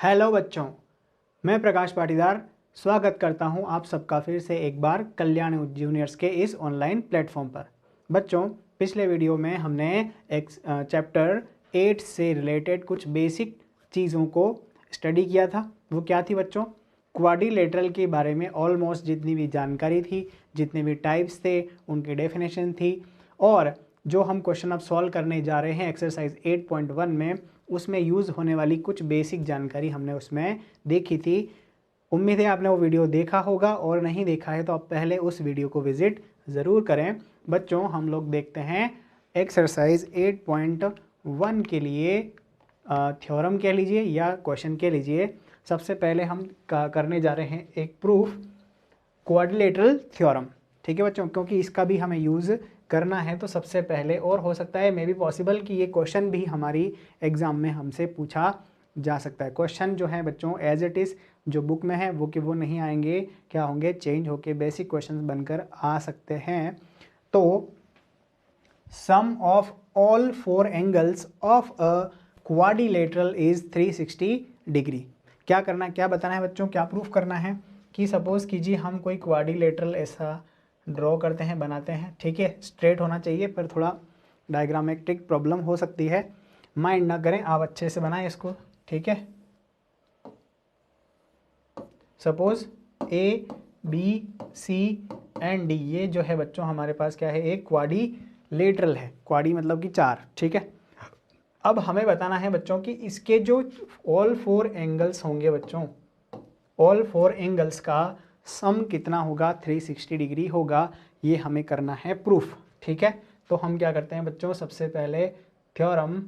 Hello बच्चों, मैं प्रकाश पाटीदार स्वागत करता हूं आप सबका फिर से एक बार कल्याण जूनियर्स के इस ऑनलाइन प्लेटफॉर्म पर। बच्चों, पिछले वीडियो में हमने एक चैप्टर 8 से रिलेटेड कुछ बेसिक चीज़ों को स्टडी किया था। वो क्या थी बच्चों? क्वाड्रिलेटरल के बारे में ऑलमोस्ट जितनी भी जानकारी थी, जितने भी टाइप्स थे, उनकी डेफिनेशन थी। और जो हम क्वेश्चन अब सॉल्व करने जा रहे हैं एक्सरसाइज 8.1 में, उसमें यूज़ होने वाली कुछ बेसिक जानकारी हमने उसमें देखी थी। उम्मीद है आपने वो वीडियो देखा होगा, और नहीं देखा है तो आप पहले उस वीडियो को विज़िट ज़रूर करें। बच्चों, हम लोग देखते हैं एक्सरसाइज 8.1 के लिए थ्योरम कह लीजिए या क्वेश्चन कह लीजिए। सबसे पहले हम करने जा रहे हैं एक प्रूफ क्वाड्रिलेटरल थ्योरम। ठीक है बच्चों, क्योंकि इसका भी हमें यूज़ करना है तो सबसे पहले, और हो सकता है मे बी पॉसिबल कि ये क्वेश्चन भी हमारी एग्ज़ाम में हमसे पूछा जा सकता है। क्वेश्चन जो है बच्चों एज इट इज़ जो बुक में है वो कि वो नहीं आएंगे, क्या होंगे, चेंज होके बेसिक क्वेश्चन बनकर आ सकते हैं। तो sum of all 4 angles of a quadrilateral is 360 degree. क्या करना है, क्या बताना है बच्चों, क्या प्रूफ करना है कि सपोज़ कीजिए हम कोई क्वाड्रिलेटरल ऐसा ड्रॉ करते हैं, बनाते हैं। ठीक है, स्ट्रेट होना चाहिए, पर थोड़ा डायग्रामेट्रिक प्रॉब्लम हो सकती है, माइंड ना करें, आप अच्छे से बनाएं इसको। ठीक है, suppose A B C and D, ये जो है बच्चों हमारे पास क्या है, एक क्वाड्रिलेटरल है। क्वाड्री मतलब कि 4। ठीक है, अब हमें बताना है बच्चों कि इसके जो ऑल 4 एंगल्स होंगे बच्चों, ऑल 4 एंगल्स का सम कितना होगा, 360 डिग्री होगा। ये हमें करना है प्रूफ। ठीक है, तो हम क्या करते हैं बच्चों, सबसे पहले थ्योरम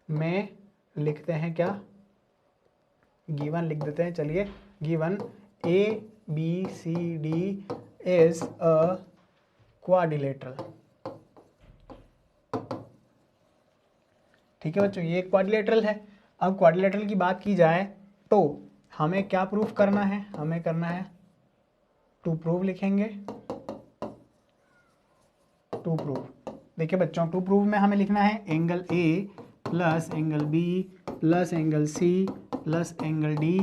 में लिखते हैं क्या, गिवन लिख देते हैं। चलिए, given A B C D is a quadrilateral. ठीक है बच्चों, ये एक क्वाड्रिलेटरल है। अब क्वाड्रिलेटरल की बात की जाए तो हमें क्या प्रूफ करना है, हमें करना है टू प्रूव, लिखेंगे टू प्रूव। देखिए बच्चों, टू प्रूव में हमें लिखना है angle A plus angle B plus angle C plus angle D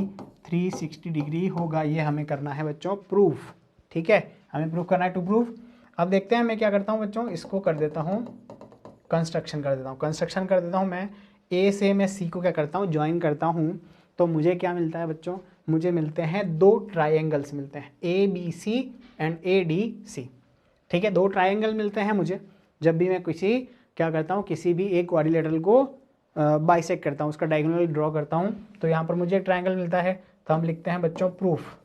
360 degree होगा। ये हमें करना है बच्चों प्रूफ। ठीक है, हमें प्रूफ करना है टू प्रूफ। अब देखते हैं मैं क्या करता हूँ बच्चों, इसको कर देता हूँ कंस्ट्रक्शन कर देता हूँ, कंस्ट्रक्शन कर देता हूँ। मैं ए से मैं सी को क्या करता हूँ, ज्वाइन करता हूँ। तो मुझे क्या मिलता है बच्चों, मुझे मिलते हैं 2 ट्राइंगल्स मिलते हैं, A B C and A D C. ठीक है, 2 ट्राइंगल मिलते हैं मुझे जब भी मैं किसी क्या करता हूँ, किसी भी एक क्वाड्रिलेटरल को बाइसेक्ट करता हूँ, उसका डायगोनल ड्रॉ करता हूँ। तो यहाँ पर मुझे एक ट्राइंगल मिलता है, तो हम लिखते हैं बच्चों प्रूफ।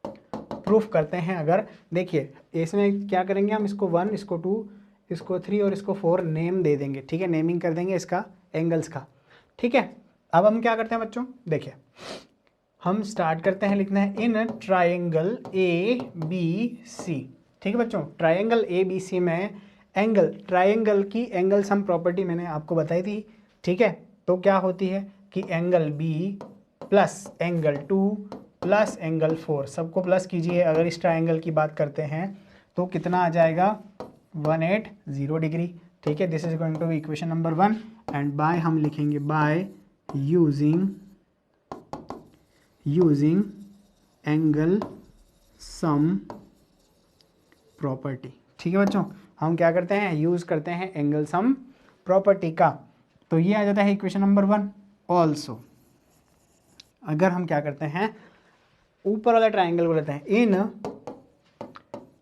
प्रूफ करते हैं अगर, देखिए इसमें क्या करेंगे हम, इसको 1, इसको 2, इसको 3 और इसको 4 नेम दे देंगे। ठीक है, नेमिंग कर देंगे इसका एंगल्स का। ठीक है, अब हम क्या करते हैं बच्चों, देखिए हम स्टार्ट करते हैं लिखना है इन ट्राइंगल ए बी सी। ठीक है बच्चों, ट्राइंगल ए बी सी में एंगल, ट्राइंगल की एंगल सम प्रॉपर्टी मैंने आपको बताई थी। ठीक है, तो क्या होती है कि angle B plus angle 2 plus angle 4, सबको प्लस कीजिए। अगर इस ट्राइंगल की बात करते हैं तो कितना आ जाएगा, 180 डिग्री। ठीक है, this is going to be equation number 1 and by हम लिखेंगे by using angle sum property. ठीक है बच्चों, हम क्या करते हैं, यूज करते हैं एंगल सम प्रॉपर्टी का। तो ये आ जाता है इक्वेशन नंबर 1। ऑल्सो अगर हम क्या करते हैं, ऊपर वाला ट्राइंगल को लेते हैं, इन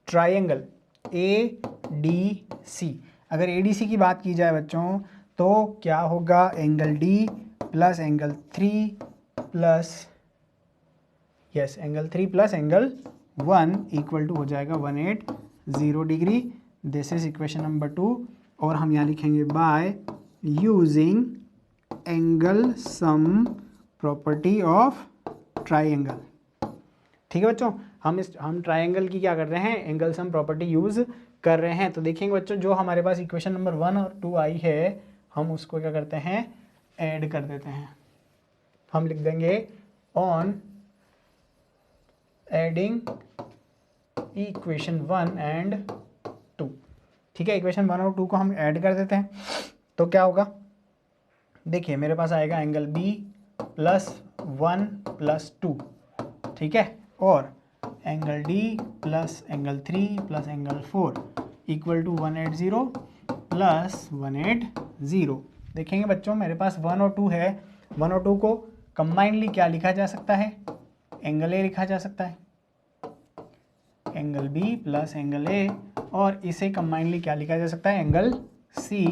ट्राइंगल ए डी सी, अगर ए डी सी की बात की जाए बच्चों तो क्या होगा, angle D plus angle 3 plus angle 3 plus angle 1 equal to हो जाएगा 180 degree. This is equation number 2। और हम यहाँ लिखेंगे by using angle sum property of triangle. ठीक है बच्चों, हम ट्राइंगल की क्या कर रहे हैं, एंगल सम प्रॉपर्टी यूज कर रहे हैं। तो देखेंगे बच्चों, जो हमारे पास इक्वेशन नंबर 1 और 2 आई है, हम उसको क्या करते हैं, ऐड कर देते हैं। हम लिख देंगे ऑन एडिंग इक्वेशन 1 एंड 2। ठीक है, इक्वेशन 1 और 2 को हम ऐड कर देते हैं। तो क्या होगा, देखिए मेरे पास आएगा एंगल बी प्लस 1 प्लस 2, ठीक है, और angle D plus angle 3 plus angle 4 equal to 180 plus 180। देखेंगे बच्चों मेरे पास 1 और 2 है, 1 और 2 को कंबाइनली क्या लिखा जा सकता है, एंगल ए लिखा जा सकता है, angle B plus angle A, और इसे कंबाइनली क्या लिखा जा सकता है, angle C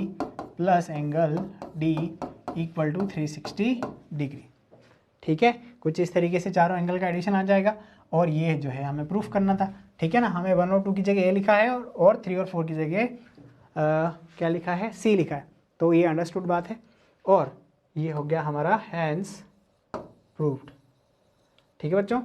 plus angle D equal to 360 degree. ठीक है, कुछ इस तरीके से चारों एंगल का एडिशन आ जाएगा, और ये जो है हमें प्रूफ करना था। ठीक है ना, हमें 1 और 2 की जगह ए लिखा है और 3 और 4 की जगह क्या लिखा है, सी लिखा है, तो ये अंडरस्टूड बात है, और ये हो गया हमारा हैंस प्रूव्ड। ठीक है बच्चों,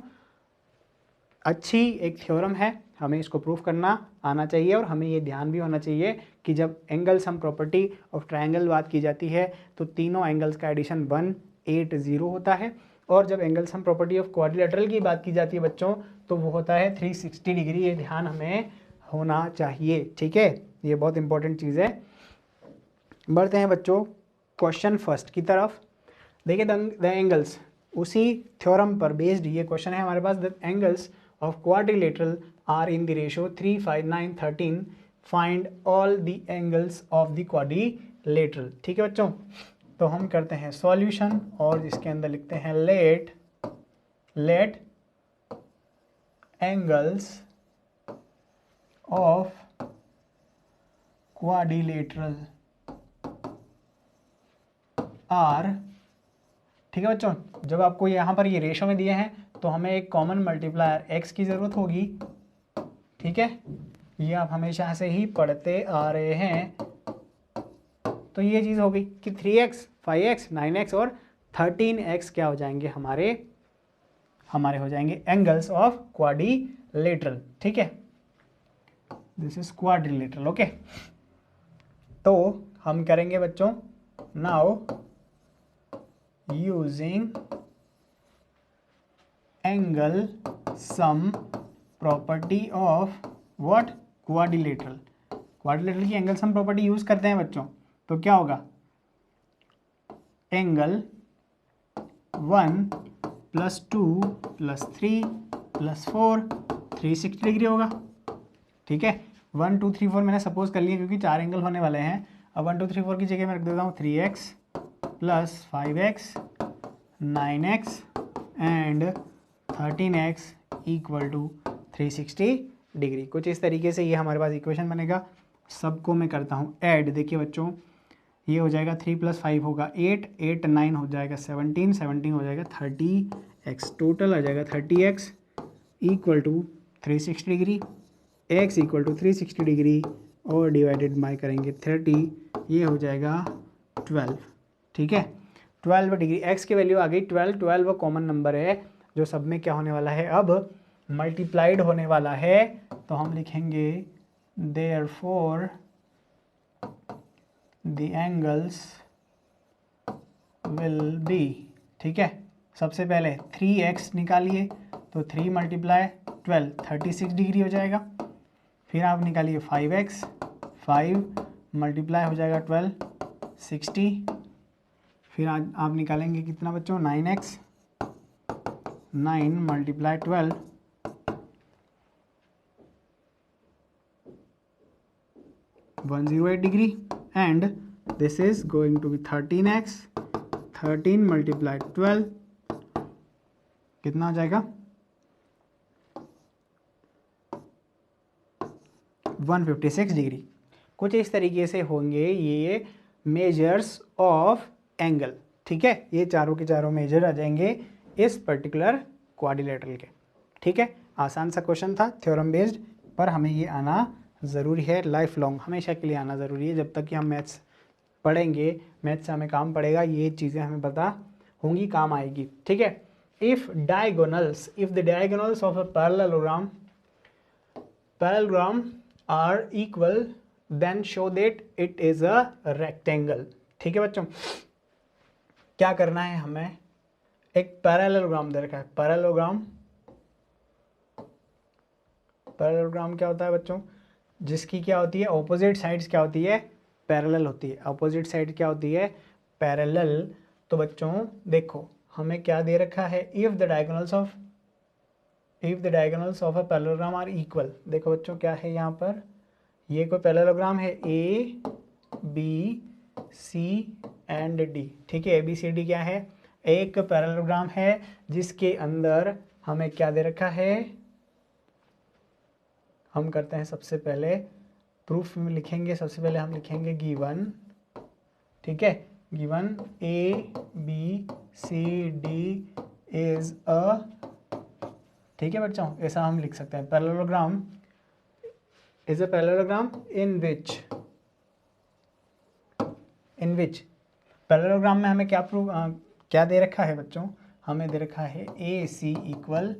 अच्छी एक थ्योरम है, हमें इसको प्रूफ करना आना चाहिए, और हमें ये ध्यान भी होना चाहिए कि जब angle sum property of triangle बात की जाती है तो तीनों एंगल्स का एडिशन 180 होता है, और जब angle sum property of quadrilateral की बात की जाती है बच्चों तो वो होता है 360 डिग्री। ये ध्यान हमें होना चाहिए। ठीक है, ये बहुत इंपॉर्टेंट चीज़ है। बढ़ते हैं बच्चों क्वेश्चन फर्स्ट की तरफ। देखिए द एंगल्स, उसी थ्योरम पर बेस्ड ये क्वेश्चन है हमारे पास। The angles of quadrilateral are in the ratio 3, 5, 9, 13, find all the angles of the quadrilateral. ठीक है बच्चों, तो हम करते हैं सॉल्यूशन, और इसके अंदर लिखते हैं let angles of quadrilateral are. ठीक है बच्चों, जब आपको यहाँ पर ये रेशो में दिए हैं तो हमें एक कॉमन मल्टीप्लायर x की ज़रूरत होगी। ठीक है, ये आप हमेशा से ही पढ़ते आ रहे हैं, तो ये चीज़ हो गई कि 3x, 5x, 9x और 13x क्या हो जाएंगे, हमारे हो जाएंगे एंगल्स ऑफ क्वाड्रिलेटरल। ठीक है, दिस इज क्वाड्रिलेटरल। ओके, तो हम करेंगे बच्चों now using angle sum property of what, quadrilateral. Quadrilateral की एंगल सम प्रॉपर्टी यूज करते हैं बच्चों, तो क्या होगा, angle 1 plus 2 plus 3 plus 4 360 degree होगा। ठीक है, 1 2 3 4 मैंने सपोज कर लिया क्योंकि 4 एंगल होने वाले हैं। अब 1 2 3 4 की जगह मैं रख देता हूँ 3x plus 5x 9x and 13x equal to 360 degree. कुछ इस तरीके से ये हमारे पास इक्वेशन बनेगा। सबको मैं करता हूँ ऐड। देखिए बच्चों, ये हो जाएगा 3 + 5 होगा 8, 8 9 हो जाएगा 17, 17 हो जाएगा 30x, टोटल आ जाएगा 30x equal to 360 degree, x equal to 360 degree और डिवाइडेड बाय करेंगे 30, ये हो जाएगा 12। ठीक है, 12 डिग्री, x की वैल्यू आ गई 12। 12 कॉमन नंबर है जो सब में क्या होने वाला है, अब मल्टीप्लाइड होने वाला है, तो हम लिखेंगे therefore the angles will be. ठीक है, सबसे पहले 3x निकालिए, तो 3 × 12 36 डिग्री हो जाएगा। फिर आप निकालिए 5x, 5 मल्टीप्लाई हो जाएगा 12 60। फिर आप निकालेंगे कितना बच्चों, 9x, 9 × 12 108 degree, and this is going to be 13x, 13 × 12 कितना हो जाएगा 156 डिग्री। कुछ इस तरीके से होंगे ये मेजर्स ऑफ एंगल। ठीक है, ये चारों के चारों मेजर आ जाएंगे इस पर्टिकुलर क्वाड्रिलेटरल के। ठीक है, आसान सा क्वेश्चन था, थ्योरम बेस्ड, पर हमें ये आना ज़रूरी है, लाइफ लॉन्ग हमेशा के लिए आना ज़रूरी है। जब तक कि हम मैथ्स पढ़ेंगे, मैथ्स से हमें काम पड़ेगा, ये चीज़ें हमें पता होंगी, काम आएगी। ठीक है, if the diagonals of a parallelogram are equal then show that it is a rectangle। ठीक है बच्चों, क्या करना है हमें, एक पैरेललोग्राम दे रखा है। पैरेललोग्राम क्या होता है बच्चों, जिसकी क्या होती है, ऑपोजिट साइड्स क्या होती है, पैरेलल होती है। ऑपोजिट साइड क्या होती है, पैरेलल। तो बच्चों देखो, हमें क्या दे रखा है, if the diagonals of a parallelogram are equal. देखो बच्चों क्या है यहाँ पर, ये कोई पैरेललोग्राम है A B C and D, ठीक है। ए बी सी डी क्या है, एक पैरेललोग्राम है जिसके अंदर हमें क्या दे रखा है। हम करते हैं सबसे पहले प्रूफ में लिखेंगे, सबसे पहले हम लिखेंगे गिवन, ठीक है। Given A B C D is a, ठीक है बच्चों, ऐसा हम लिख सकते हैं। Parallelogram is a parallelogram in which parallelogram में हमें क्या दे रखा है बच्चों, हमें दे रखा है A C equal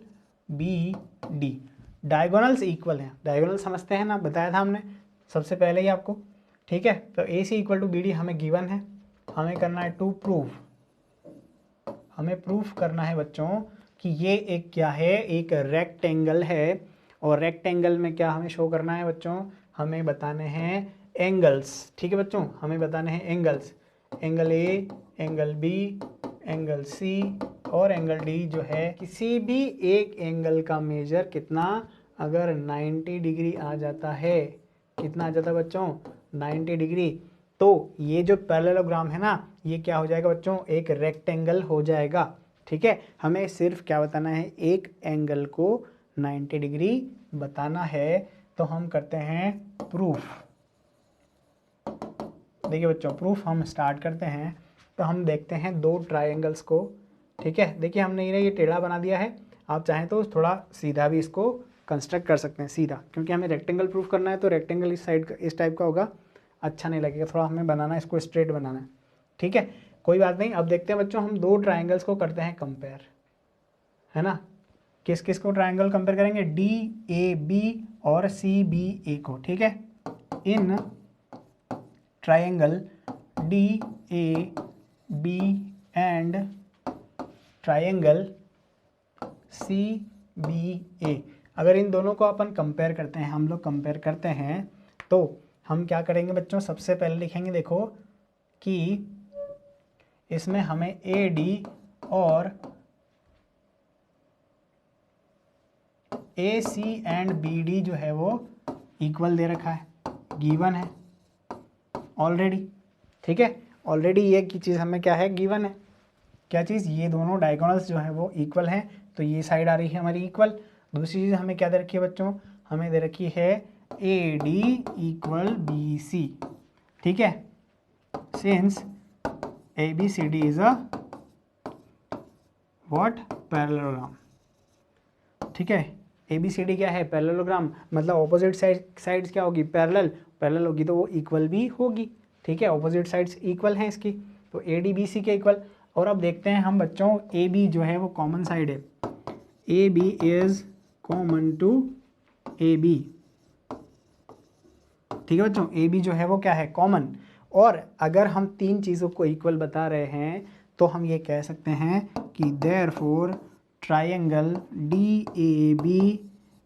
B D, diagonals equal हैं। डायगोनल समझते हैं ना, बताया था हमने सबसे पहले ही आपको, ठीक है। तो ए C equal to be D हमें गिवन है, हमें करना है टू प्रूव, हमें प्रूफ करना है बच्चों कि ये एक क्या है, एक रेक्टेंगल है। और रेक्टेंगल में क्या हमें शो करना है बच्चों, हमें बताने हैं एंगल्स, ठीक है बच्चों, हमें बताने हैं angles. Angle A, angle B, angle C और एंगल डी जो है, किसी भी एक एंगल का मेजर कितना, अगर 90 डिग्री आ जाता है, कितना आ जाता है बच्चों, 90 डिग्री, तो ये जो पैरेललोग्राम है ना, ये क्या हो जाएगा बच्चों, एक रेक्टेंगल हो जाएगा, ठीक है। हमें सिर्फ क्या बताना है, एक एंगल को 90 डिग्री बताना है। तो हम करते हैं प्रूफ। देखिए बच्चों, प्रूफ हम स्टार्ट करते हैं। तो हम देखते हैं दो ट्रायंगल्स को, ठीक है। देखिए हमने ये टेढ़ा बना दिया है, आप चाहें तो थोड़ा सीधा भी इसको कंस्ट्रक्ट कर सकते हैं, सीधा, क्योंकि हमें रेक्टेंगल प्रूफ करना है। तो रेक्टेंगल इस साइड का, इस टाइप का होगा, अच्छा नहीं लगेगा, थोड़ा हमें बनाना है इसको स्ट्रेट बनाना है, ठीक है। कोई बात नहीं। अब देखते हैं बच्चों, हम दो ट्रायंगल्स को करते हैं कंपेयर, है ना। किस किस को ट्रायंगल कंपेयर करेंगे, डी ए बी और सी बी ए को, ठीक है। इन triangle D A B and triangle C B A, अगर इन दोनों को अपन कंपेयर करते हैं, हम लोग कंपेयर करते हैं, तो हम क्या करेंगे बच्चों, सबसे पहले लिखेंगे देखो कि इसमें हमें ए डी और ए सी एंड बी डी जो है वो इक्वल दे रखा है, गिवन है ऑलरेडी, ठीक है। ऑलरेडी ये की चीज़ हमें क्या है, गिवन है। क्या चीज़, ये दोनों डायगोनल्स जो है वो इक्वल हैं, तो ये साइड आ रही है हमारी इक्वल। दूसरी चीज़ हमें क्या दे रखी है बच्चों, हमें दे रखी है A D equal B C, ठीक है। Since A B C D is a what, parallelogram, ठीक है। ए बी सी डी क्या है, पैरेललोग्राम, मतलब ऑपोजिट साइड्स क्या होगी, पैरेलल होगी, तो वो इक्वल भी होगी, ठीक है। ऑपोजिट साइड्स इक्वल हैं इसकी, तो ए डी बी सी के इक्वल। और अब देखते हैं हम बच्चों, ए बी जो है वो कॉमन साइड है, A B is common to A B, ठीक है बच्चों। ए बी जो है वो क्या है, कॉमन। और अगर हम तीन चीज़ों को इक्वल बता रहे हैं, तो हम ये कह सकते हैं कि therefore triangle D A B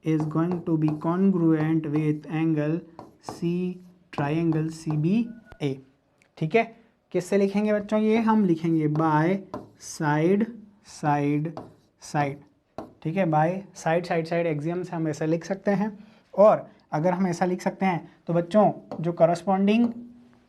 is going to be congruent with angle C triangle C B A, ठीक है। किससे लिखेंगे बच्चों, ये हम लिखेंगे बाय साइड साइड साइड, ठीक है। By side side side axiom से हम ऐसा लिख सकते हैं। और अगर हम ऐसा लिख सकते हैं तो बच्चों जो करस्पॉन्डिंग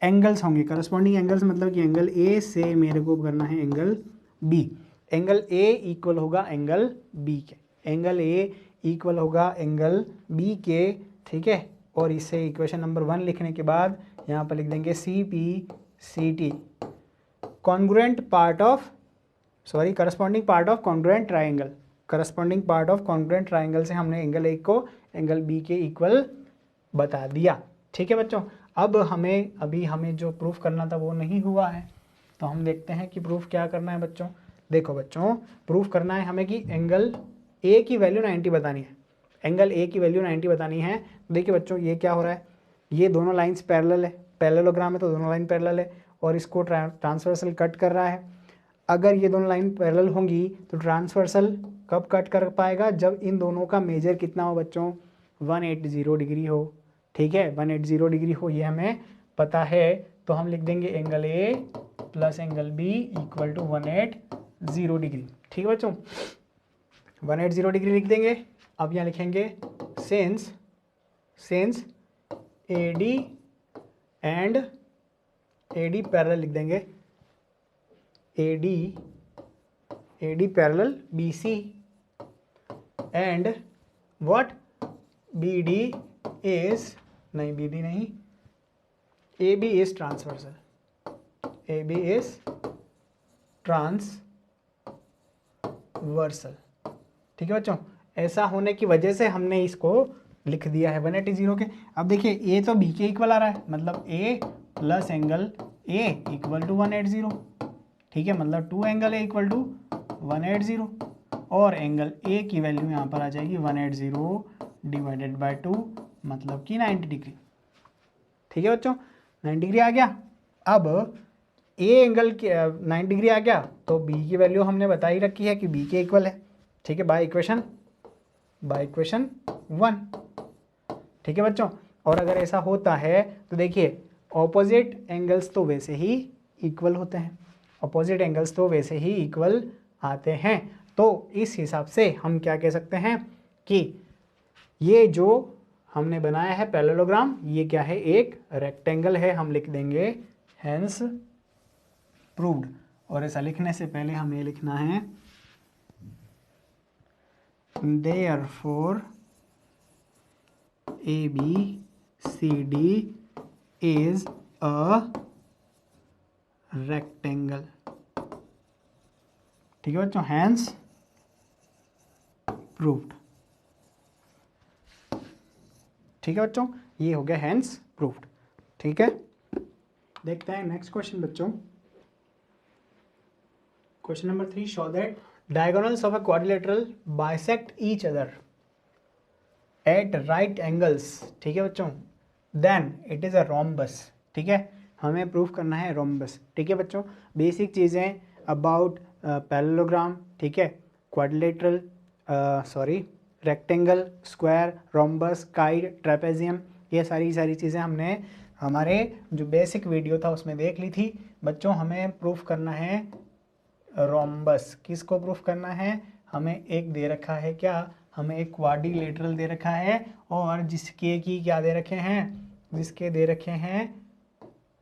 एंगल्स होंगे, करस्पॉन्डिंग एंगल्स मतलब कि एंगल ए से मेरे को करना है angle B, angle A equal होगा एंगल बी के, एंगल ए इक्वल होगा एंगल बी के, ठीक है। और इसे इक्वेशन नंबर 1 लिखने के बाद यहाँ पर लिख देंगे C P C T, congruent part of, sorry corresponding part of congruent triangle, corresponding part of congruent triangle से हमने एंगल ए को एंगल बी के इक्वल बता दिया, ठीक है बच्चों। अब हमें जो प्रूफ करना था वो नहीं हुआ है, तो हम देखते हैं कि प्रूफ क्या करना है बच्चों। देखो बच्चों, प्रूफ करना है हमें कि एंगल ए की वैल्यू 90 बतानी है, एंगल ए की वैल्यू 90 बतानी है। देखिए बच्चों, ये क्या हो रहा है, ये दोनों लाइंस पैरेलल है, पैरेललोग्राम है तो दोनों लाइन पैरेलल है, और इसको ट्रांसवर्सल कट कर रहा है। अगर ये दोनों लाइन पैरेलल होंगी तो ट्रांसवर्सल कब कट कर पाएगा, जब इन दोनों का मेजर कितना हो बच्चों, 180 डिग्री हो, ठीक है। 180 डिग्री हो, ये हमें पता है। तो हम लिख देंगे angle A plus angle B equal to 180 180 degree. ठीक है बच्चों, 180 डिग्री लिख देंगे। अब यहाँ लिखेंगे since AD and AD parallel लिख देंगे, AD parallel BC and what BD is नहीं, BD नहीं, AB is transversal, AB is transversal. ठीक है बच्चों, ऐसा होने की वजह से हमने इसको लिख दिया है 180 के। अब देखिए ए तो बी के इक्वल आ रहा है, मतलब A plus angle A equal to 180। ठीक है, मतलब 2 एंगल ए इक्वल टू 180 और एंगल ए की वैल्यू यहाँ पर आ जाएगी 180 डिवाइडेड बाय 2 मतलब कि 90 डिग्री। ठीक है बच्चों, 90 डिग्री आ गया। अब ए एंगल के 90 डिग्री आ गया तो बी की वैल्यू हमने बता ही रखी है कि बी के इक्वल है। ठीक है, बाय इक्वेशन 1। ठीक है बच्चों, और अगर ऐसा होता है तो देखिए ऑपोजिट एंगल्स तो वैसे ही इक्वल होते हैं, ऑपोजिट एंगल्स तो वैसे ही इक्वल आते हैं। तो इस हिसाब से हम क्या कह सकते हैं कि ये जो हमने बनाया है पैरेललोग्राम, ये क्या है, एक रेक्टेंगल है। हम लिख देंगे हेंस प्रूव्ड। और ऐसा लिखने से पहले हमें लिखना है therefore ABCD is a rectangle। ठीक है बच्चों, hence proved। ठीक है बच्चों, ये हो गया hence proved। ठीक है, देखते हैं नेक्स्ट क्वेश्चन बच्चों। Question number 3, show that diagonals of a quadrilateral bisect each other at right angles। ठीक है बच्चों, then it is a rhombus। ठीक है, हमें प्रूफ करना है rhombus। ठीक है बच्चों, बेसिक चीज़ें अबाउट पैरेललोग्राम। ठीक है, quadrilateral, rectangle, square, rhombus, kite, trapezium, ये सारी चीज़ें हमने हमारे जो बेसिक वीडियो था उसमें देख ली थी। बच्चों हमें प्रूफ करना है रोम्बस। किसको प्रूफ करना है, हमें एक दे रखा है, क्या, हमें एक क्वाड्रिलेटरल दे रखा है और जिसके की क्या दे रखे हैं, जिसके दे रखे हैं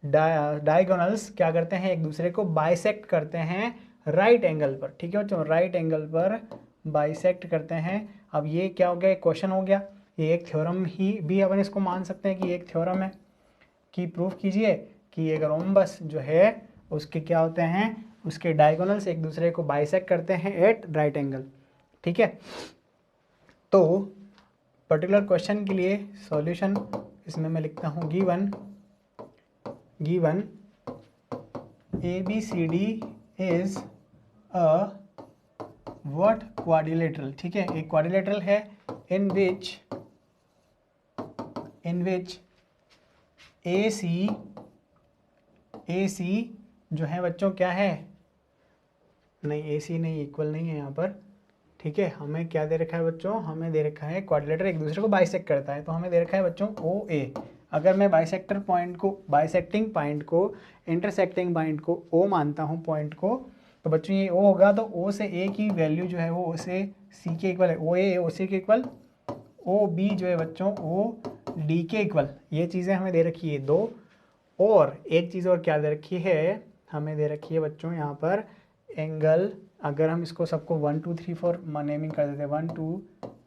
डायगोनल्स क्या करते हैं, एक दूसरे को बाइसेक्ट करते हैं राइट एंगल पर। ठीक है बच्चों, राइट एंगल पर बाइसेक्ट करते हैं। अब ये क्या हो गया, एक क्वेश्चन हो गया, ये एक थ्योरम ही भी अपन इसको मान सकते हैं कि एक थ्योरम है कि प्रूफ कीजिए कि एक रोम्बस जो है उसके क्या होते हैं, उसके डायगोनल्स एक दूसरे को बाइसेक्ट करते हैं एट राइट एंगल। ठीक है, तो पर्टिकुलर क्वेश्चन के लिए सॉल्यूशन इसमें मैं लिखता हूँ given ABCD is a what quadrilateral. ठीक है, एक क्वाड्रिलेटरल है इन विच AC जो है बच्चों क्या है, नहीं AC नहीं, इक्वल नहीं है यहाँ पर। ठीक है, हमें क्या दे रखा है बच्चों, हमें दे रखा है क्वाड्रिलेटरल एक दूसरे को बाइसेक्ट करता है, तो हमें दे रखा है बच्चों OA। अगर मैं बाइसेक्टिंग पॉइंट को इंटरसेक्टिंग पॉइंट को O मानता हूँ पॉइंट को, तो बच्चों ये O होगा, तो O से A की वैल्यू जो है वो O से C के इक्वल है, OA OC के इक्वल, OB जो है बच्चों OD के इक्वल। ये चीज़ें हमें दे रखी है दो। और एक चीज़ और क्या दे रखी है, हमें दे रखी है बच्चों यहाँ पर एंगल, अगर हम इसको सबको 1 2 3 4 नेमिंग कर देते हैं 1 2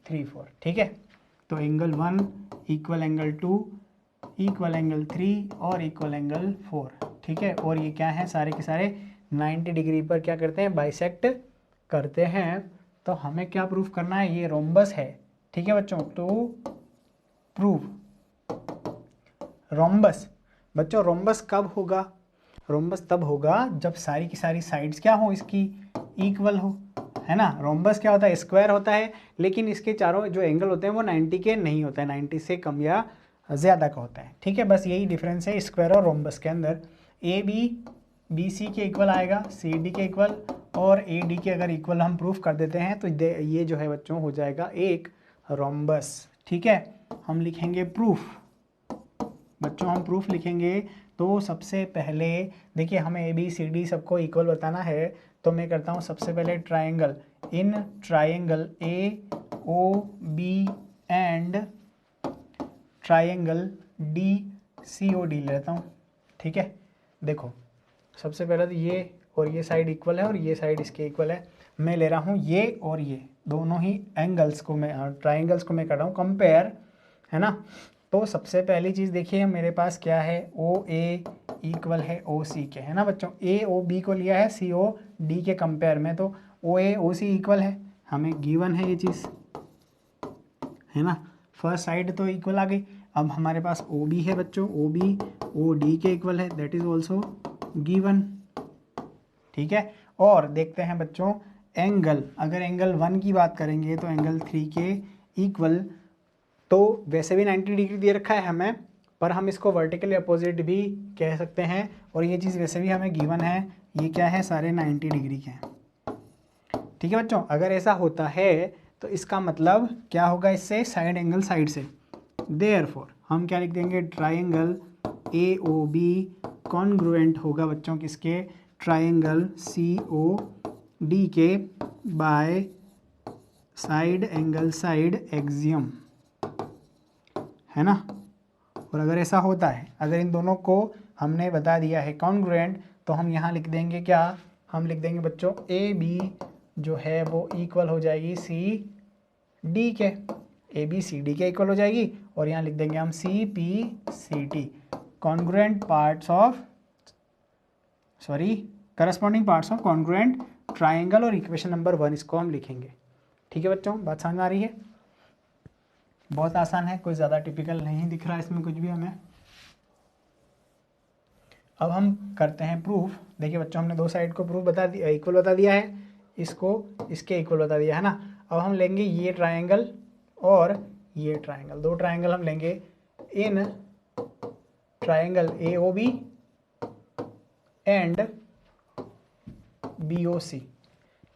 3 4। ठीक है, तो angle 1 equal angle 2 equal angle 3 और इक्वल एंगल 4। ठीक है, और ये क्या है, सारे के सारे 90 डिग्री पर क्या करते हैं, बाइसेक्ट करते हैं। तो हमें क्या प्रूफ करना है, ये रोम्बस है। ठीक है बच्चों, तो प्रूव रोम्बस। बच्चों रोम्बस कब होगा, रोम्बस तब होगा जब सारी की सारी साइड्स क्या हो, इसकी इक्वल हो, है ना। रोम्बस क्या होता है, स्क्वायर होता है, लेकिन इसके चारों जो एंगल होते हैं वो 90 के नहीं होता है, 90 से कम या ज़्यादा का होता है। ठीक है, बस यही डिफरेंस है स्क्वायर और रोम्बस के अंदर। AB BC के इक्वल आएगा, CD के इक्वल, और AD के अगर इक्वल हम प्रूफ कर देते हैं तो ये जो है बच्चों हो जाएगा एक रोम्बस। ठीक है, हम लिखेंगे प्रूफ बच्चों हम प्रूफ लिखेंगे तो सबसे पहले देखिए हमें ए बी सी डी सबको इक्वल बताना है, तो मैं करता हूँ सबसे पहले triangle, in triangle A O B and triangle D C O D लेता हूँ। ठीक है, देखो सबसे पहले तो ये और ये साइड इक्वल है और ये साइड इसके इक्वल है। मैं ले रहा हूँ ये और ये दोनों ही एंगल्स को मैं ट्राइंगल्स को मैं कर रहा हूँ कंपेयर, है ना। तो सबसे पहली चीज़ देखिए मेरे पास क्या है, ओ ए इक्वल है ओ सी के, है ना बच्चों। ए ओ बी को लिया है सी ओ डी के कंपेयर में, तो ओ ए ओ सी इक्वल है, हमें गिवन है ये चीज़, है ना। फर्स्ट साइड तो इक्वल आ गई। अब हमारे पास ओ बी है बच्चों, ओ बी ओ डी के इक्वल है, दैट इज़ ऑल्सो गिवन। ठीक है, और देखते हैं बच्चों एंगल, अगर एंगल 1 की बात करेंगे तो एंगल 3 के इक्वल, तो वैसे भी 90 डिग्री दे रखा है हमें, पर हम इसको वर्टिकली अपोजिट भी कह सकते हैं, और ये चीज़ वैसे भी हमें गिवन है, ये क्या है, सारे 90 डिग्री के हैं। ठीक है बच्चों, अगर ऐसा होता है तो इसका मतलब क्या होगा, इससे साइड एंगल साइड से, देयरफॉर हम क्या लिख देंगे, triangle A O B congruent होगा बच्चों किसके, ट्राइंगल सी ओ डी के by side angle side axiom, है ना। और अगर ऐसा होता है, अगर इन दोनों को हमने बता दिया है कॉन्ग्रुएंट, तो हम यहाँ लिख देंगे क्या, हम लिख देंगे बच्चों ए बी जो है वो इक्वल हो जाएगी सी डी के, ए बी सी डी के इक्वल हो जाएगी, और यहाँ लिख देंगे हम C P C T, congruent parts of corresponding parts of congruent triangle, और इक्वेशन नंबर 1 इसको हम लिखेंगे। ठीक है बच्चों, बात समझ में आ रही है। बहुत आसान है, कोई ज़्यादा टिपिकल नहीं दिख रहा है इसमें कुछ भी हमें। अब हम करते हैं प्रूफ। देखिए बच्चों हमने दो साइड को प्रूफ बता दिया, इक्वल बता दिया है, इसको इसके इक्वल बता दिया है ना। अब हम लेंगे ये ट्राइंगल और ये ट्राइंगल, दो ट्राइंगल हम लेंगे इन triangle A O B and B O C.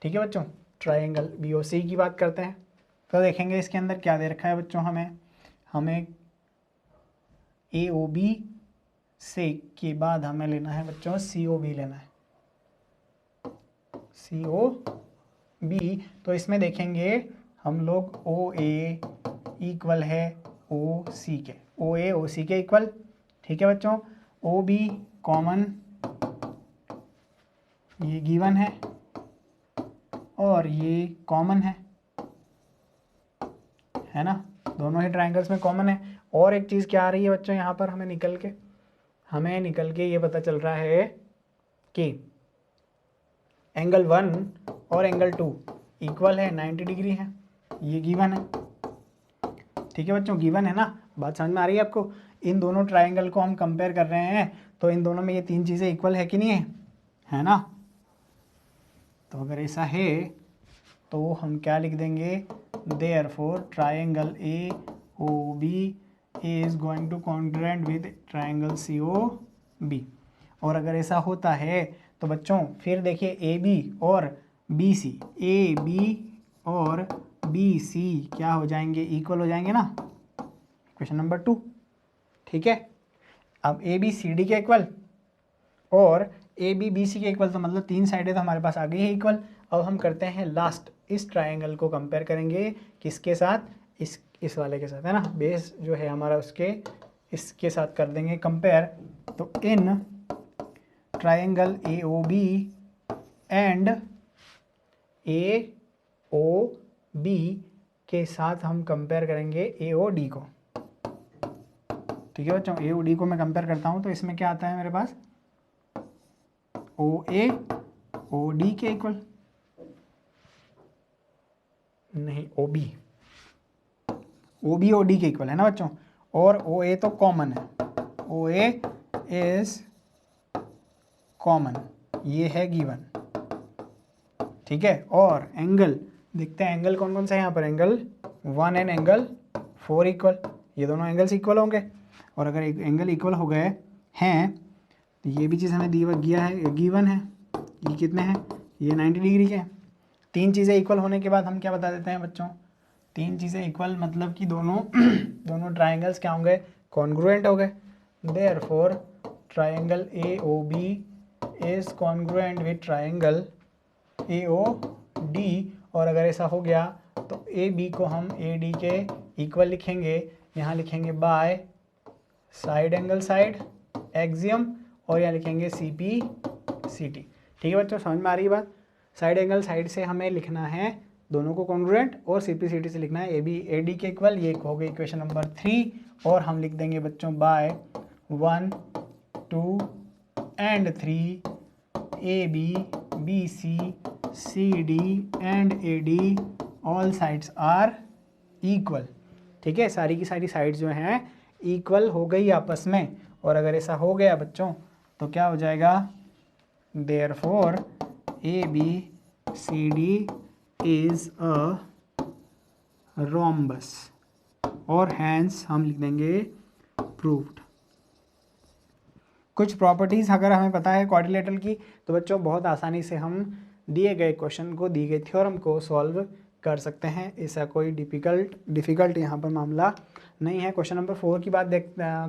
ठीक है बच्चों, ट्राइंगल बी ओ सी की बात करते हैं, तो देखेंगे इसके अंदर क्या दे रखा है बच्चों, हमें ए ओ बी से के बाद हमें लेना है बच्चों सी ओ बी लेना है, सी ओ बी। तो इसमें देखेंगे हम लोग ओ ए इक्वल है ओ सी के, ओ ए ओ सी के इक्वल। ठीक है बच्चों, ओ बी कॉमन, ये गिवन है और ये कॉमन है ना, दोनों ही ट्राइंगल्स में कॉमन है। और एक चीज़ क्या आ रही है बच्चों यहाँ पर, हमें निकल के ये पता चल रहा है कि एंगल 1 और एंगल 2 इक्वल है, 90 डिग्री है, ये गिवन है। ठीक है बच्चों, गिवन है ना, बात समझ में आ रही है आपको। इन दोनों ट्राइंगल को हम कंपेयर कर रहे हैं, तो इन दोनों में ये तीन चीज़ें इक्वल है कि नहीं है ना। तो अगर ऐसा है तो हम क्या लिख देंगे, therefore triangle A O B is going to congruent with triangle C O B. और अगर ऐसा होता है तो बच्चों फिर देखिए ए बी और बी सी, ए बी और बी सी क्या हो जाएंगे, इक्वल हो जाएंगे ना, क्वेश्चन नंबर 2। ठीक है, अब ए बी सी डी के इक्वल और ए बी बी सी के इक्वल, तो मतलब तीन साइडें तो हमारे पास आ गई है इक्वल। अब हम करते हैं लास्ट, इस ट्राइंगल को कंपेयर करेंगे किसके साथ, इस वाले के साथ, है ना। बेस जो है हमारा उसके इसके साथ कर देंगे कंपेयर। तो in triangle A O B and A O B के साथ हम कंपेयर करेंगे ए ओ डी को। ठीक है बच्चों, ए ओ डी को मैं कंपेयर करता हूँ, तो इसमें क्या आता है मेरे पास, ओ ए ओ डी के इक्वल, नहीं ओ बी ओ डी के इक्वल है ना बच्चों। और ओ ए तो कॉमन है, ओ ए इज कॉमन, ये है गिवन। ठीक है, और एंगल देखते हैं, एंगल कौन कौन सा है यहाँ पर, एंगल 1 एंड एंगल 4 इक्वल, ये दोनों एंगल्स इक्वल होंगे। और अगर एंगल इक्वल हो गए हैं तो ये भी चीज़ हमें दिया है, गिवन है। ये कितने हैं, ये 90 डिग्री के हैं। तीन चीज़ें इक्वल होने के बाद हम क्या बता देते हैं बच्चों, तीन चीज़ें इक्वल मतलब कि दोनों ट्राइंगल्स क्या होंगे, कॉन्ग्रुएंट हो गए। Therefore triangle AOB is congruent with triangle AOD। और अगर ऐसा हो गया तो AB को हम AD के इक्वल लिखेंगे, यहाँ लिखेंगे by side angle side axiom, और यहाँ लिखेंगे CP/CT। ठीक है बच्चों, समझ में आ रही है बात। साइड एंगल साइड से हमें लिखना है दोनों को कॉन्ग्रुएंट, और CP/CT से लिखना है AB AD के इक्वल। ये हो गई इक्वेशन नंबर 3। और हम लिख देंगे बच्चों by 1, 2 and 3 AB BC CD and AD all sides are equal. ठीक है, सारी की सारी साइड्स जो हैं इक्वल हो गई आपस में। और अगर ऐसा हो गया बच्चों तो क्या हो जाएगा, therefore ABCD is a rhombus, और हैंस हम लिख देंगे प्रूव्ड। कुछ प्रॉपर्टीज़ अगर हमें पता है क्वाड्रिलेटरल की तो बच्चों बहुत आसानी से हम दिए गए क्वेश्चन को, दी गई थ्योरम को सॉल्व कर सकते हैं। ऐसा कोई डिफ़िकल्ट यहाँ पर मामला नहीं है। क्वेश्चन नंबर 4 की बात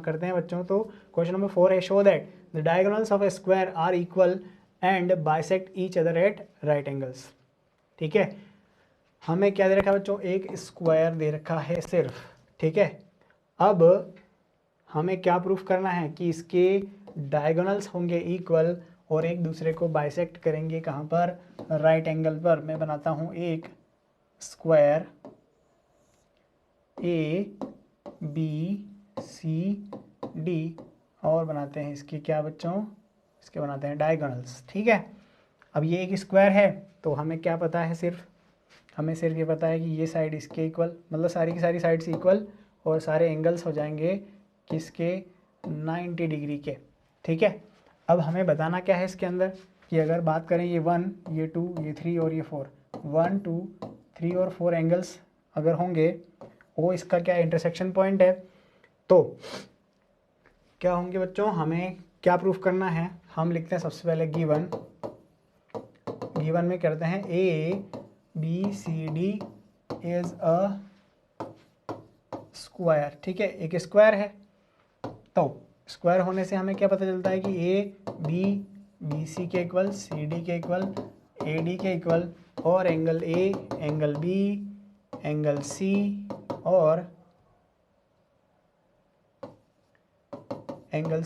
करते हैं बच्चों। तो क्वेश्चन नंबर 4 है, show that the diagonals of a square are equal and bisect each other at right angles. ठीक है, हमें क्या दे रखा है बच्चों, एक स्क्वायर दे रखा है सिर्फ। ठीक है, अब हमें क्या प्रूफ करना है कि इसके डायगोनल्स होंगे इक्वल और एक दूसरे को बाइसेक्ट करेंगे कहाँ पर, राइट एंगल पर। मैं बनाता हूँ एक स्क्वायर ABCD और बनाते हैं इसके क्या बच्चों, इसके बनाते हैं डायगोनल्स। ठीक है, अब ये एक स्क्वायर है तो हमें क्या पता है, हमें सिर्फ ये पता है कि ये साइड इसके इक्वल, मतलब सारी की सारी साइड्स इक्वल, और सारे एंगल्स हो जाएंगे किसके, 90 डिग्री के। ठीक है, अब हमें बताना क्या है इसके अंदर कि अगर बात करें ये 1, ये 2, ये 3 और ये 4, 1, 2, 3 और 4 एंगल्स अगर होंगे, वो इसका क्या इंटरसेक्शन पॉइंट है, तो क्या होंगे बच्चों, हमें क्या प्रूफ करना है। हम लिखते हैं सबसे पहले गिवन में करते हैं ABCD इज अ स्क्वायर। ठीक है, एक स्क्वायर है, तो स्क्वायर होने से हमें क्या पता चलता है कि ABBC के इक्वल, CD के इक्वल, AD के इक्वल, और angle A, angle B, angle C और एंगल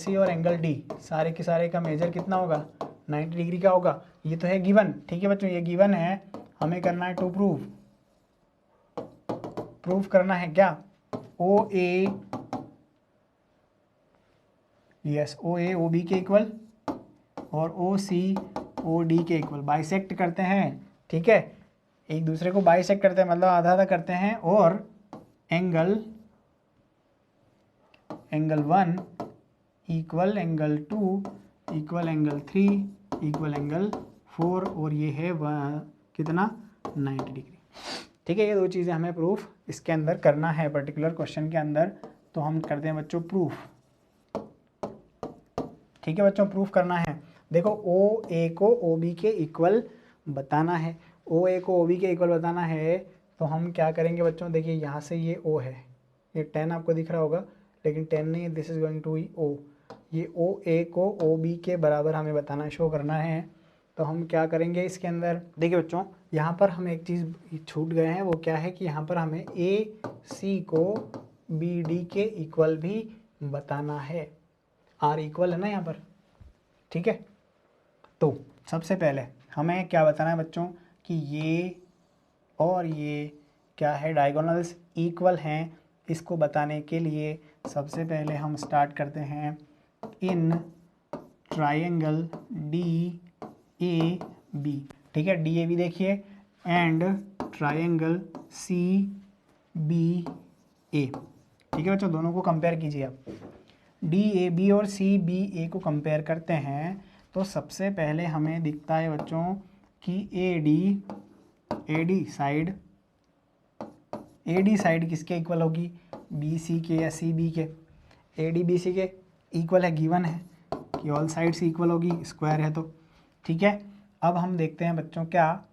D, सारे के सारे का मेजर कितना होगा, 90 डिग्री का होगा। ये तो है गिवन। ठीक है बच्चों, ये गिवन है, हमें करना है टू प्रूफ करना है क्या, OA OB के इक्वल और OC OD के इक्वल, बाइसेक्ट करते हैं। ठीक है, एक दूसरे को बाइसेक्ट करते हैं, मतलब आधा आधा करते हैं, और angle 1 equal angle 2 equal angle 3 equal angle 4, और ये है कितना, 90 डिग्री। ठीक है, ये दो चीज़ें हमें प्रूफ इसके अंदर करना है पर्टिकुलर क्वेश्चन के अंदर। तो हम करते हैं बच्चों प्रूफ। ठीक है बच्चों, प्रूफ करना है। देखो, OA को OB के इक्वल बताना है, OA को OB के इक्वल बताना है, तो हम क्या करेंगे बच्चों, देखिए यहाँ से ये O है, ये 10 आपको दिख रहा होगा, लेकिन 10 नहीं, this is going to O। ये OA को OB के बराबर हमें बताना, शो करना है। तो हम क्या करेंगे इसके अंदर, देखिए बच्चों, यहाँ पर हम एक चीज़ छूट गए हैं, वो क्या है कि यहाँ पर हमें AC को BD के इक्वल भी बताना है। R इक्वल है ना यहाँ पर। ठीक है, तो सबसे पहले हमें क्या बताना है बच्चों कि ये और ये क्या है, डायगोनल्स इक्वल हैं। इसको बताने के लिए सबसे पहले हम स्टार्ट करते हैं इन ट्रायंगल DAB। ठीक है, DAB देखिए, एंड ट्रायंगल CBA। ठीक है बच्चों, दोनों को कंपेयर कीजिए आप। DAB और CBA को कंपेयर करते हैं तो सबसे पहले हमें दिखता है बच्चों कि AD साइड किसके इक्वल होगी, BC के या CB के। AD BC के इक्वल है, गिवन है कि ऑल साइड्स इक्वल होगी, स्क्वायर है तो। ठीक है, अब हम देखते हैं बच्चों, क्या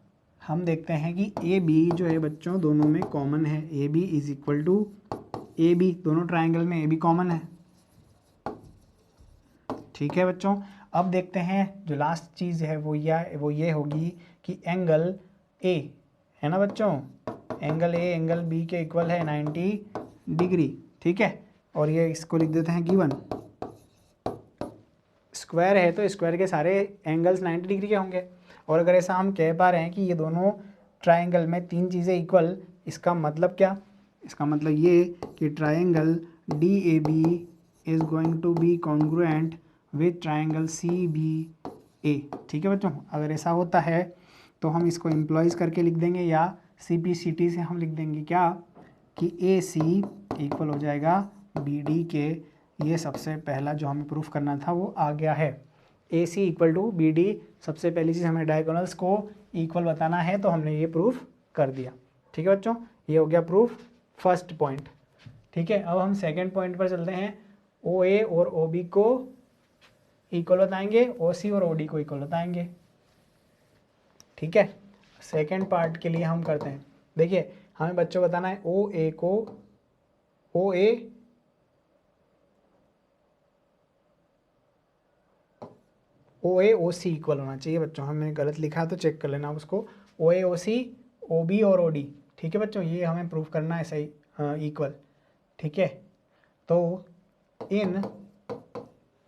हम देखते हैं कि AB जो है बच्चों दोनों में कॉमन है, AB is equal to AB, दोनों ट्राइंगल में AB कॉमन है। ठीक है बच्चों। अब देखते हैं जो लास्ट चीज़ है वो ये होगी कि एंगल ए है ना बच्चों, एंगल ए एंगल बी के इक्वल है 90 डिग्री, ठीक है। और ये इसको लिख देते हैं गिवन, स्क्वायर है तो स्क्वायर के सारे एंगल्स 90 डिग्री के होंगे। और अगर ऐसा हम कह पा रहे हैं कि ये दोनों ट्राइंगल में तीन चीज़ें इक्वल, इसका मतलब क्या, इसका मतलब ये कि triangle D A B is going to be congruent with triangle C B A, ठीक है बच्चों। अगर ऐसा होता है तो हम इसको एम्प्लॉयज़ करके लिख देंगे या सी पी सी टी से हम लिख देंगे क्या कि ए सी इक्वल हो जाएगा बी डी के। ये सबसे पहला जो हमें प्रूफ करना था वो आ गया है, A C equal to be D. सबसे पहली चीज़ हमें डायगोनल्स को इक्वल बताना है तो हमने ये प्रूफ कर दिया, ठीक है बच्चों। ये हो गया प्रूफ फर्स्ट पॉइंट, ठीक है। अब हम सेकंड पॉइंट पर चलते हैं। ओ ए और ओ बी को इक्वल बताएंगे, ओ सी और ओ डी को इक्वल बताएंगे, ठीक है। सेकंड पार्ट के लिए हम करते हैं, देखिए हमें बच्चों बताना है ओ ए को ओ ए ओ सी इक्वल होना चाहिए बच्चों। हमने गलत लिखा तो चेक कर लेना आप उसको। ओ सी ओ बी और ओ डी, ठीक है बच्चों, ये हमें प्रूफ करना है सही इक्वल, ठीक है। तो इन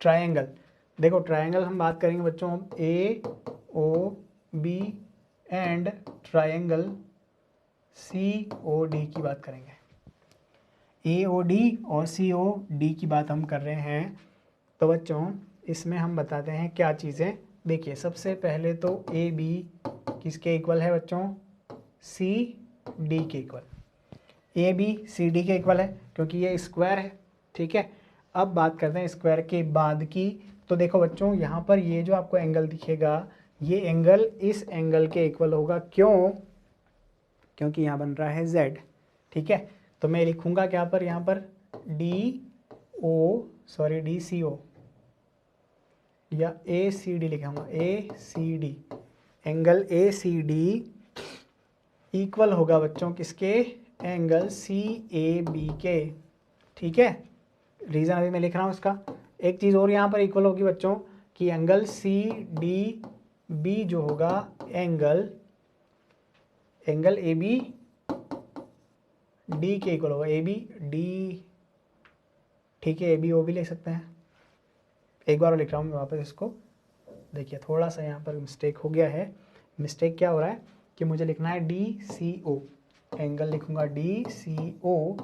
ट्रायंगल, देखो ट्रायंगल हम बात करेंगे बच्चों A O B and triangle C O D की बात करेंगे। ए ओ डी और सी ओ डी की बात हम कर रहे हैं। तो बच्चों इसमें हम बताते हैं क्या चीज़ें। देखिए सबसे पहले तो ए बी किसके इक्वल है बच्चों, सी डी के equal. A B C D के इक्वल है क्योंकि ये स्क्वायर है, ठीक है। अब बात करते हैं स्क्वायर के बाद की। तो देखो बच्चों यहाँ पर ये जो आपको एंगल दिखेगा ये एंगल इस एंगल के इक्वल होगा, क्यों, क्योंकि यहाँ बन रहा है z, ठीक है। तो मैं लिखूँगा क्या पर, यहाँ पर डी सी ओ या ए सी डी लिखूँगा, A C D, angle A C D equal होगा बच्चों किसके, एंगल सी ए बी के, ठीक है। रीज़न अभी मैं लिख रहा हूँ इसका। एक चीज़ और यहाँ पर इक्वल होगी बच्चों कि एंगल सी डी बी जो होगा एंगल ए बी डी के इक्वल होगा, ए बी डी, ठीक है। ए बी ओ भी लिख सकते हैं। एक बार लिख रहा हूँ मैं वापस इसको, देखिए थोड़ा सा यहाँ पर मिस्टेक हो गया है। मिस्टेक क्या हो रहा है कि मुझे लिखना है डी सी ओ, एंगल लिखूँगा डी सी ओ,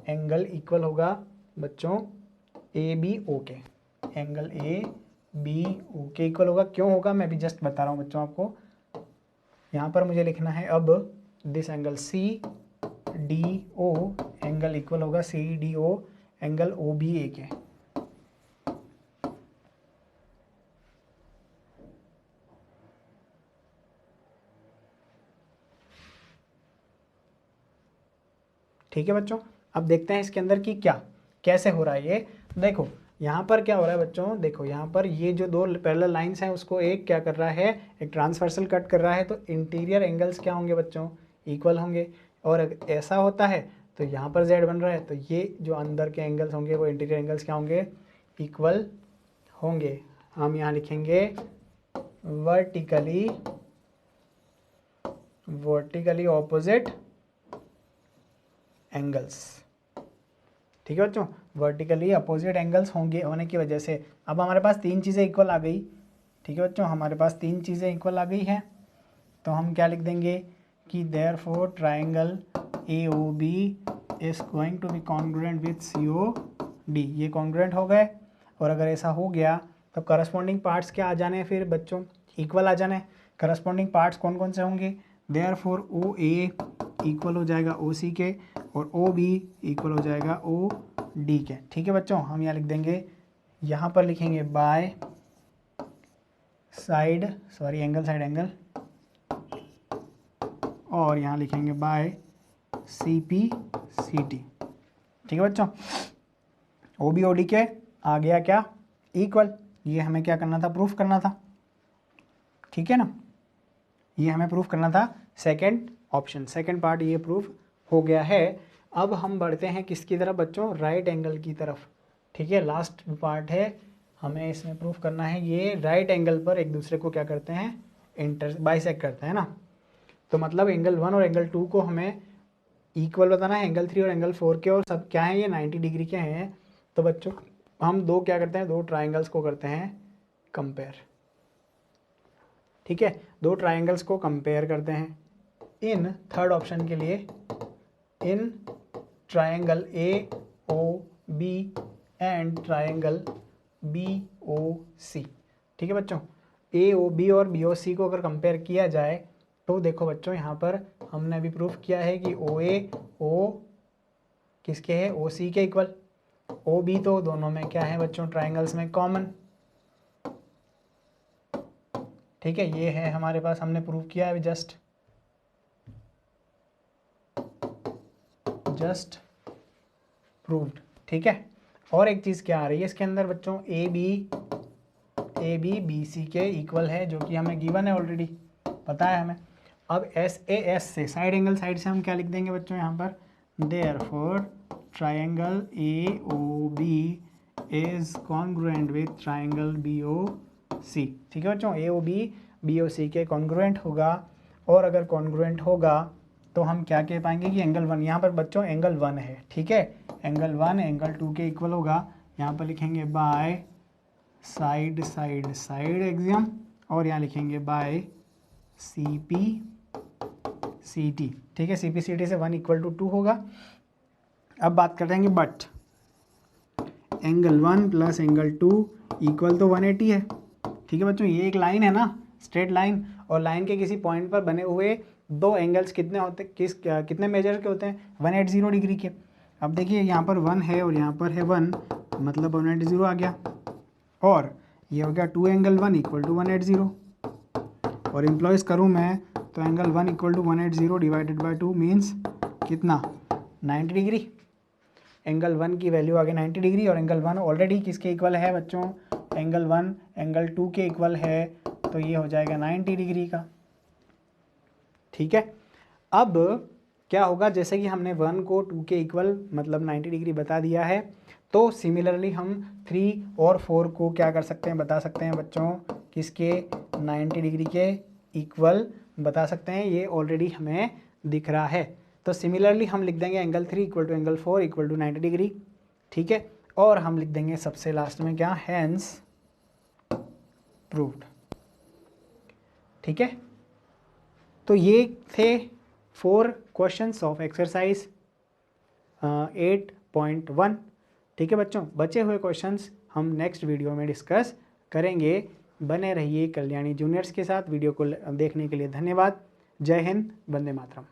एंगल इक्वल होगा बच्चों ए बी ओ के, एंगल ए बी ओ के इक्वल होगा। क्यों होगा मैं भी जस्ट बता रहा हूँ बच्चों आपको। यहाँ पर मुझे लिखना है अब this angle C D O angle equal होगा C D O angle O B A के, ठीक है बच्चों। अब देखते हैं इसके अंदर की क्या कैसे हो रहा है ये। देखो यहाँ पर क्या हो रहा है बच्चों, देखो यहाँ पर ये जो दो पैरेलल लाइंस हैं उसको एक क्या कर रहा है, एक ट्रांसवर्सल कट कर रहा है। तो इंटीरियर एंगल्स क्या होंगे बच्चों, इक्वल होंगे। और अगर ऐसा होता है तो यहाँ पर z बन रहा है तो ये जो अंदर के एंगल्स होंगे वो इंटीरियर एंगल्स क्या होंगे, इक्वल होंगे। हम यहाँ लिखेंगे वर्टिकली ऑपोजिट एंगल्स, ठीक है बच्चों। वर्टिकली अपोजिट एंगल्स होंगे होने की वजह से अब हमारे पास तीन चीज़ें इक्वल आ गई, ठीक है बच्चों। हमारे पास तीन चीज़ें इक्वल आ गई हैं तो हम क्या लिख देंगे कि therefore triangle A O B is going to be congruent with C O D, ये कॉन्ग्रुएंट हो गए। और अगर ऐसा हो गया तो करस्पॉन्डिंग पार्ट्स क्या आ जाने हैं फिर बच्चों, इक्वल आ जाने। करस्पॉन्डिंग पार्ट्स कौन कौन से होंगे, देयरफॉर ओ ए इक्वल हो जाएगा ओ सी के और ओ बी इक्वल हो जाएगा ओ डी के, ठीक है बच्चों। हम यहाँ लिख देंगे, यहाँ पर लिखेंगे by side angle side angle, और यहाँ लिखेंगे by C P C T, ठीक है बच्चों। ओ बी ओ डी के आ गया क्या, इक्वल। ये हमें क्या करना था, प्रूफ करना था, ठीक है ना। ये हमें प्रूफ करना था सेकंड ऑप्शन, सेकंड पार्ट ये प्रूफ हो गया है। अब हम बढ़ते हैं किसकी तरफ बच्चों, राइट एंगल की तरफ, ठीक है। लास्ट पार्ट है हमें इसमें प्रूफ करना है ये राइट एंगल पर एक दूसरे को क्या करते हैं, बाइसेक्ट करते हैं ना। तो मतलब एंगल 1 और एंगल 2 को हमें इक्वल बताना है, एंगल 3 और एंगल 4 के, और सब क्या है, ये 90 डिग्री के हैं। तो बच्चों हम दो क्या करते हैं, दो ट्राइंगल्स को करते हैं कंपेयर। ठीक है, दो ट्राइंगल्स को कंपेयर करते हैं। इन थर्ड ऑप्शन के लिए, in triangle AOB and triangle BOC। ठीक है बच्चों, AOB और BOC को अगर कंपेयर किया जाए तो देखो बच्चों यहाँ पर हमने अभी प्रूफ किया है कि OA O किसके है, OC के इक्वल। OB तो दोनों में क्या है बच्चों, ट्राइंगल्स में कॉमन। ठीक है, ये है हमारे पास, हमने प्रूव किया है जस्ट प्रूव्ड। ठीक है, और एक चीज़ क्या आ रही है इसके अंदर बच्चों, AB BC के इक्वल है, जो कि हमें गिवन है ऑलरेडी, पता है हमें। अब SAS से, साइड एंगल साइड से हम क्या लिख देंगे बच्चों यहाँ पर, therefore triangle AOB is congruent with triangle BOC। ठीक है बच्चों, AOB BOC के कॉन्ग्रुएंट होगा, और अगर कॉन्ग्रुएंट होगा तो हम क्या कह पाएंगे कि एंगल 1, यहाँ पर बच्चों एंगल 1 है। ठीक है, एंगल 1 एंगल 2 के इक्वल होगा। यहाँ पर लिखेंगे by side side side axiom, और यहाँ लिखेंगे बाय CPCT। ठीक है, CPCT से 1 इक्वल टू 2 होगा। अब बात करते हैं but angle 1 plus angle 2 equal तो 180 है। ठीक है बच्चों, ये एक लाइन है ना, स्ट्रेट लाइन, और लाइन के किसी पॉइंट पर बने हुए दो एंगल्स कितने होते, कितने मेजर के होते हैं, 180 डिग्री के। अब देखिए यहाँ पर 1 है और यहाँ पर है 1, मतलब 180 आ गया, और ये हो गया 2 एंगल 1 इक्वल टू 180, और एम्प्लॉयज़ करूँ मैं तो angle 1 equal to 180 divided by 2 means कितना, 90 डिग्री। एंगल 1 की वैल्यू आ गई 90 डिग्री, और एंगल 1 ऑलरेडी किसके इक्वल है बच्चों, एंगल 1 एंगल 2 के इक्वल है, तो ये हो जाएगा 90 डिग्री का। ठीक है, अब क्या होगा, जैसे कि हमने 1 को 2 के इक्वल मतलब 90 डिग्री बता दिया है, तो सिमिलरली हम 3 और 4 को क्या कर सकते हैं, बता सकते हैं बच्चों, किसके, 90 डिग्री के इक्वल बता सकते हैं। ये ऑलरेडी हमें दिख रहा है। तो सिमिलरली हम लिख देंगे angle 3 equal to angle 4 equal to 90 degree. ठीक है, और हम लिख देंगे सबसे लास्ट में क्या, हैंस प्रूव्ड। ठीक है, तो ये थे 4 क्वेश्चंस ऑफ एक्सरसाइज 8.1। ठीक है बच्चों, बचे हुए क्वेश्चंस हम नेक्स्ट वीडियो में डिस्कस करेंगे। बने रहिए कल्याणी जूनियर्स के साथ। वीडियो को देखने के लिए धन्यवाद। जय हिंद, वंदे मातरम।